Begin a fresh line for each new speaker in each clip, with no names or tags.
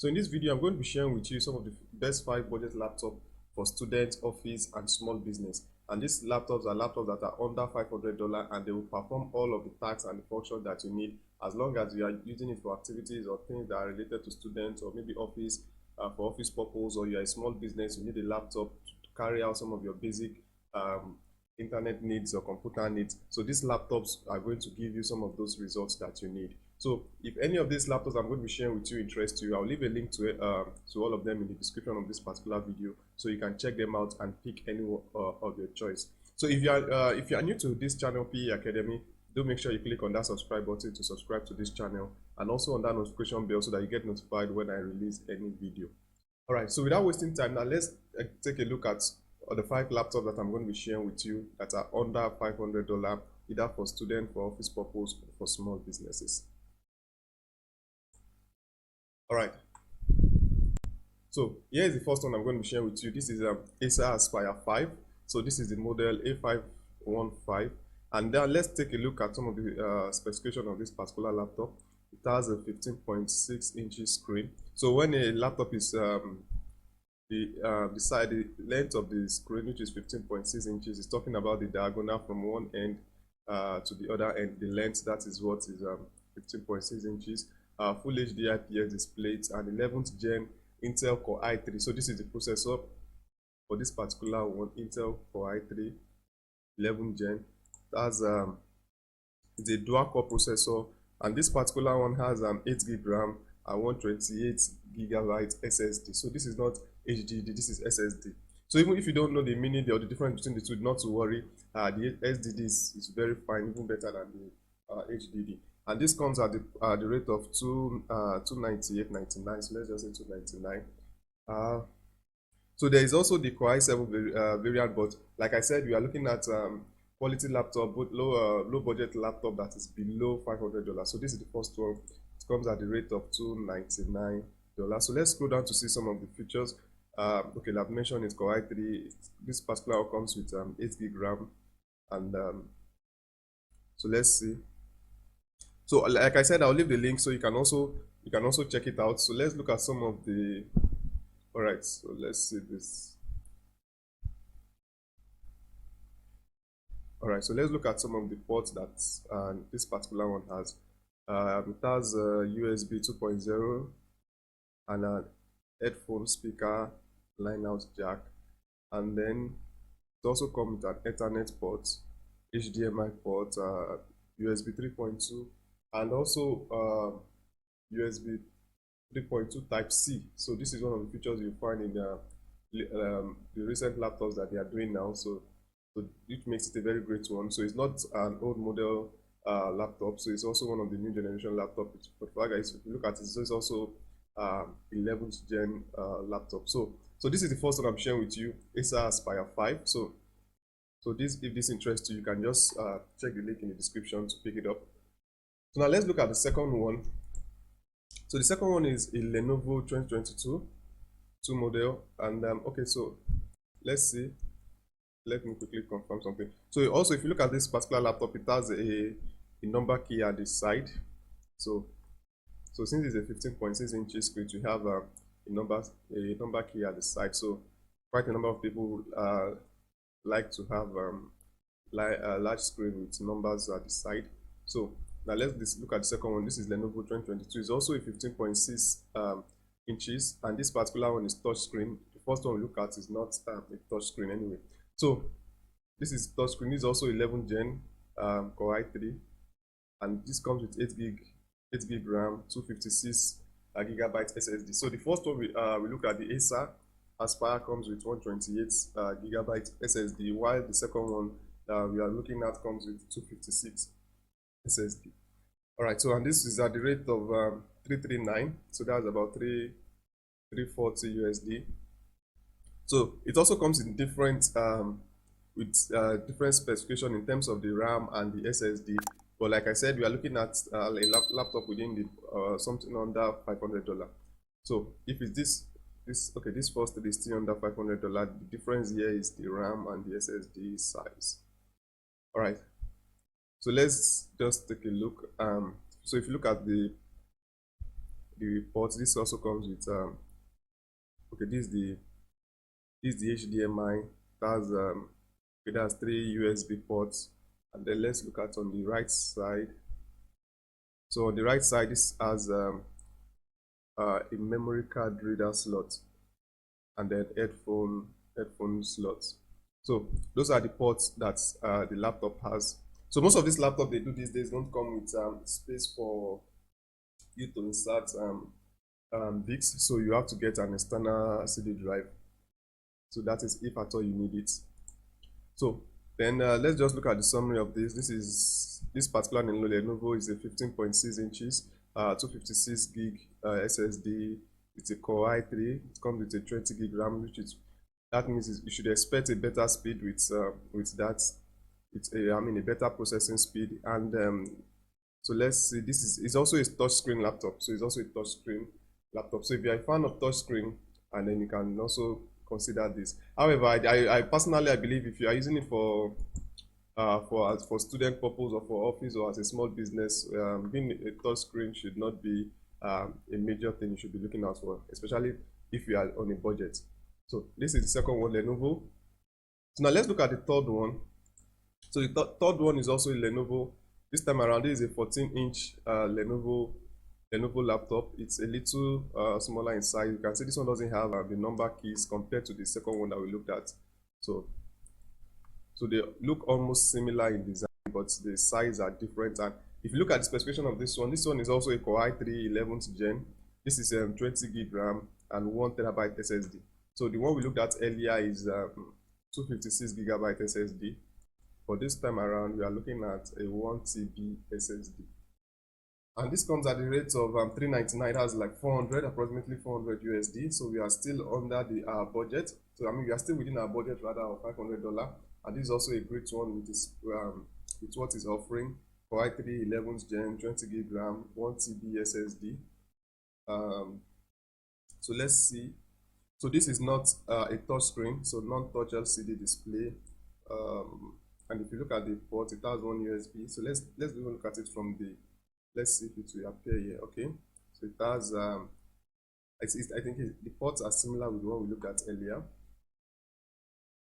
So in this video, I'm going to be sharing with you some of the best 5 budget laptops for students, office, and small business. And these laptops are laptops that are under $500 and they will perform all of the tasks and the functions that you need as long as you are using it for activities or things that are related to students or maybe office, for office purpose, or you're a small business, you need a laptop to carry out some of your basic internet needs or computer needs. So these laptops are going to give you some of those results that you need. So if any of these laptops I'm going to be sharing with you interest you, I'll leave a link to all of them in the description of this particular video, so you can check them out and pick any of your choice. So if you are new to this channel, PE Academy, do make sure you click on that subscribe button to subscribe to this channel, and also on that notification bell so that you get notified when I release any video. All right, so without wasting time, now let's take a look at the 5 laptops that I'm going to be sharing with you that are under $500, either for student, for office purpose, or for small businesses. All right, so here is the first one I'm going to be sharing with you. This is Acer Aspire 5. So this is the model A515, and then let's take a look at some of the specifications of this particular laptop. It has a 15.6 inches screen. So when a laptop is the length of the screen, which is 15.6 inches, is talking about the diagonal from one end to the other end. The length, that is what is 15.6 inches. Full HD IPS display and 11th gen Intel Core i3. So this is the processor for this particular one, Intel Core i3 11th gen. That's it's a dual core processor, and this particular one has 8 GB RAM and 128 GB SSD. So this is not HDD, this is SSD. So even if you don't know the meaning or the difference between the two, not to worry. The SSD is very fine, even better than the HDD. And this comes at the rate of $298.99. So let's just say $299. So there is also the Core i7 variant, but like I said, we are looking at quality laptop, but low budget laptop that is below $500. So this is the first one. It comes at the rate of $299. So let's scroll down to see some of the features. Okay, I've mentioned it's Core i3. This particular one comes with 8 GB RAM, and so let's see. So like I said, I'll leave the link so you can also check it out. So let's look at some of the. All right, so let's see this. All right, so let's look at some of the ports that this particular one has. It has USB 2.0 and a headphone speaker, line out jack, and then it also comes with an Ethernet port, HDMI port, USB 3.2, and also USB 3.2 Type C. So this is one of the features you find in the recent laptops that they are doing now. So it makes it a very great one. So it's not an old model laptop. So it's also one of the new generation laptops. But if you look at it, so it's also 11th gen laptop. So this is the first one I'm sharing with you, Acer Aspire 5. So this, if this interests you, you can just check the link in the description to pick it up. So now let's look at the second one. So the second one is a Lenovo 2022 model, and okay, so let's see. Let me quickly confirm something. So also, if you look at this particular laptop, it has a number key at the side. So since it's a 15.6 inches screen, you have a number key at the side. So quite a number of people like to have a large screen with numbers at the side. So now let's look at the second one. This is Lenovo 2022. It's also a 15.6 inches, and this particular one is touch screen. The first one we look at is not a touch screen anyway. So this is touch screen. This is also 11th gen Core i3, and this comes with 8 GB RAM, 256 GB SSD. So the first one we look at, the Acer Aspire, comes with 128 GB SSD, while the second one we are looking at comes with 256 SSD. All right, so and this is at the rate of 339, so that's about 340 USD. So it also comes in different different specification in terms of the RAM and the SSD. But like I said, we are looking at a laptop within the something under $500. So if it's this first is still under $500, the difference here is the RAM and the SSD size. All right. So let's just take a look. So if you look at the the ports. This also comes with okay, this is the HDMI. That's 3 USB ports. And then let's look at on the right side. So on the right side, this has a memory card reader slot, and then headphone slots. So those are the ports that the laptop has. So most of these laptops they do these days don't come with space for you to insert VIX, so you have to get an external CD drive. So that is if at all you need it. So then let's just look at the summary of this. This particular Lenovo is a 15.6 inches, 256 gig SSD. It's a Core i3. It comes with a 20 gig RAM, that means you should expect a better speed with that. It's a better processing speed. And so let's see. It's also a touchscreen laptop. So it's also a touchscreen laptop. So if you're a fan of touchscreen, and then you can also consider this. However, I personally believe if you are using it for student purpose or for office or as a small business, being a touch screen should not be a major thing you should be looking out for, especially if you are on a budget. So this is the second one, Lenovo. So now let's look at the third one. So the third one is also a Lenovo. This time around, this is a 14-inch Lenovo laptop. It's a little smaller in size. You can see this one doesn't have the number keys compared to the second one that we looked at. So they look almost similar in design, but the size are different. And if you look at the specification of this one is also a Core i3 11th gen. This is 20 gig RAM and 1 terabyte SSD. So the one we looked at earlier is 256 gigabyte SSD. But this time around, we are looking at a 1 TB SSD. And this comes at the rate of $399. It has like approximately 400 USD. So we are still under the budget. So we are still within our budget rather of $500. And this is also a great one with what is offering. Core i3 11th gen, 20 gig RAM, 1 TB SSD. So let's see. So this is not a touch screen, so non-touch LCD display. And if you look at the port, it has one USB. So let's look at it from the. Let's see if it will appear here. Okay. So it has. I think the ports are similar with what we looked at earlier.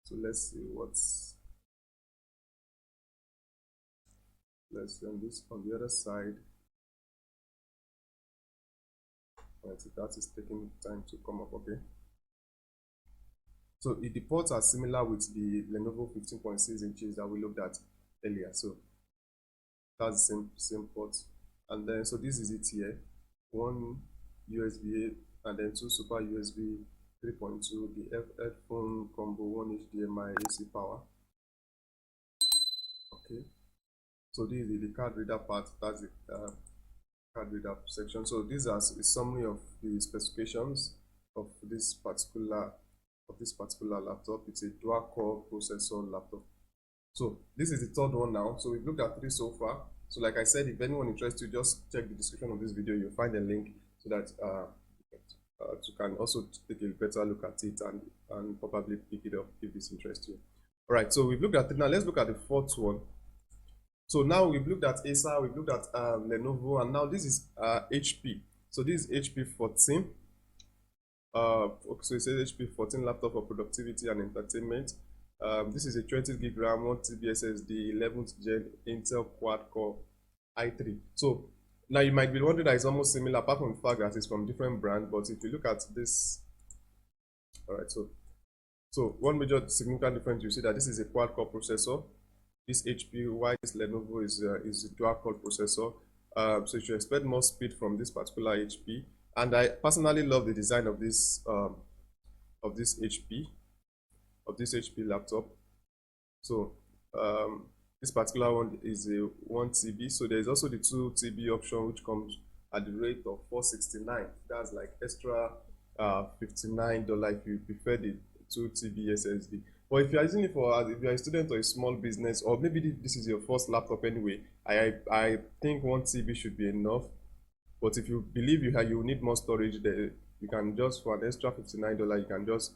So let's see let's run this on the other side. Right, so that is taking time to come up. Okay. So the ports are similar with the Lenovo 15.6 inches that we looked at earlier. So that's the same port. And then so this is it here. One USB and then two super USB 3.2, the headphone combo, one HDMI AC power. Okay. So this is the card reader part. That's the card reader section. So these are a summary of the specifications of this particular laptop. It's a dual core processor laptop. So this is the third one now. So we've looked at 3 so far. So like I said, if anyone interested, you just check the description of this video. You'll find a link so that you can also take a better look at it and probably pick it up if this interests you. All right, so we've looked at it. Now let's look at the fourth one. So now we've looked at Acer, we've looked at Lenovo, and now this is HP. So this is HP 14. So it says HP 14 laptop for productivity and entertainment. This is a 20 gig RAM, 1 TB SSD, 11th gen Intel quad core i3. So now you might be wondering that it's almost similar, apart from the fact that it's from different brand. But if you look at this, all right. So one major significant difference, you see that this is a quad core processor. This HP, while this Lenovo is a dual core processor. So you should expect more speed from this particular HP. And I personally love the design of this HP laptop. So this particular one is a 1 TB. So there is also the 2 TB option, which comes at the rate of $469. That's like extra $59 if you prefer the 2 TB SSD. But if you are using it if you are a student or a small business, or maybe this is your first laptop anyway, I think 1 TB should be enough. But if you believe you need more storage, you can just, for an extra $59, you can just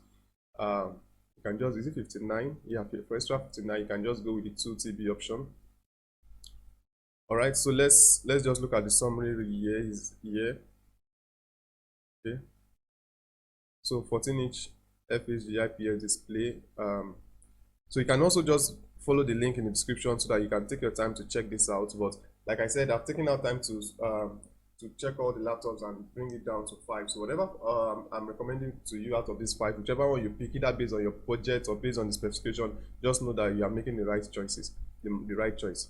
is it 59? Yeah, for extra 59, you can just go with the 2 TB option. All right, so let's just look at the summary here. Okay, so 14-inch FHD IPS display. So you can also just follow the link in the description so that you can take your time to check this out. But like I said, I've taken out time to check all the laptops and bring it down to 5. So whatever I'm recommending to you out of these 5, whichever one you pick, either based on your budget or based on the specification, just know that you are making the right choices, the right choice.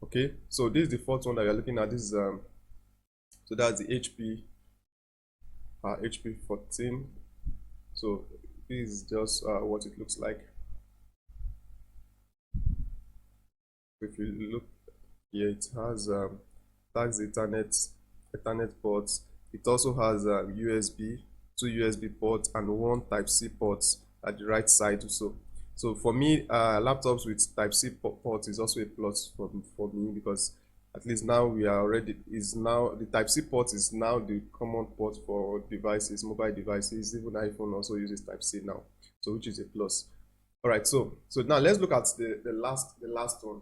Okay, so this is the fourth one that you're looking at. This is so that's the HP 14. So this is just what it looks like. If you look here, it has that's Ethernet ports. It also has USB, 2 USB ports, and 1 Type-C port at the right side. So for me, laptops with Type-C port is also a plus for me, because at least now we are already the Type-C port is now the common port for devices, mobile devices. Even iPhone also uses Type-C now, so which is a plus. All right, so now let's look at the last one.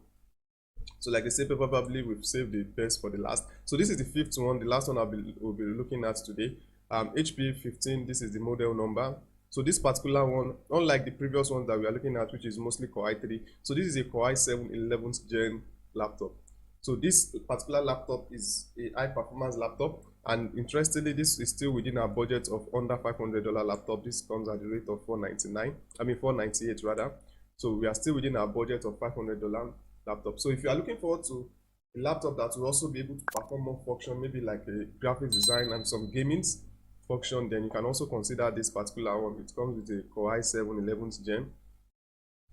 So like I said, probably we've saved the best for the last. So this is the 5th one, the last one we'll be looking at today. HP 15, this is the model number. So this particular one, unlike the previous ones that we are looking at, which is mostly Core i3, so this is a Core i7 11th gen laptop. So this particular laptop is a high performance laptop, and interestingly, this is still within our budget of under $500 laptop. This comes at the rate of $498 rather. So we are still within our budget of $500 laptop. So if you are looking forward to a laptop that will also be able to perform more function, maybe like a graphic design and some gaming function, then you can also consider this particular one. It comes with a Core i7 11th gen.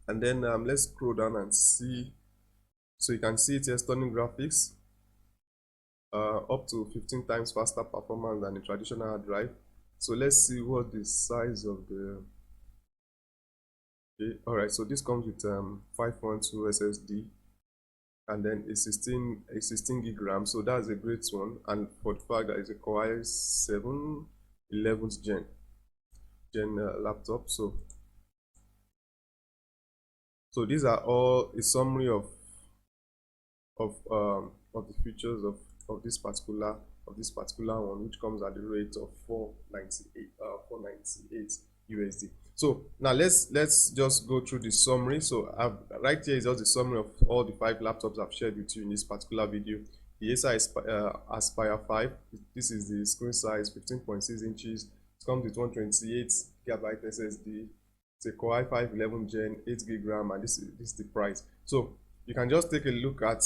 And then let's scroll down and see. So you can see it here, stunning graphics, up to 15 times faster performance than a traditional hard drive. So let's see what the size of the. Okay, all right. So this comes with 5.2 SSD, and then a 16 gig RAM. So that's a great one. And for the fact that it's a Core i7 11th gen laptop. So these are all a summary of the features of this particular one, which comes at the rate of 498 USD. So now let's just go through the summary. So right here is just the summary of all the 5 laptops I've shared with you in this particular video. The Acer Aspire 5. This is the screen size, 15.6 inches. It comes with 128 GB SSD. It's a Core i5 11 gen, 8 gig RAM, and this is the price. So you can just take a look at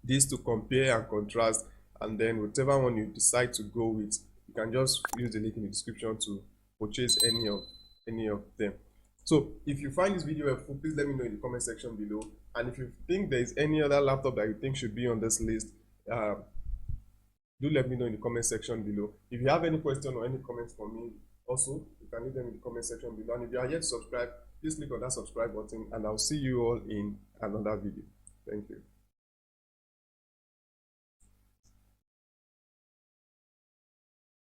these to compare and contrast, and then whichever one you decide to go with, you can just use the link in the description to purchase any of them. So if you find this video helpful, please let me know in the comment section below. And if you think there is any other laptop that you think should be on this list, do let me know in the comment section below. If you have any question or any comments for me, also you can leave them in the comment section below. And if you are yet to subscribe, please click on that subscribe button, and I'll see you all in another video. Thank you.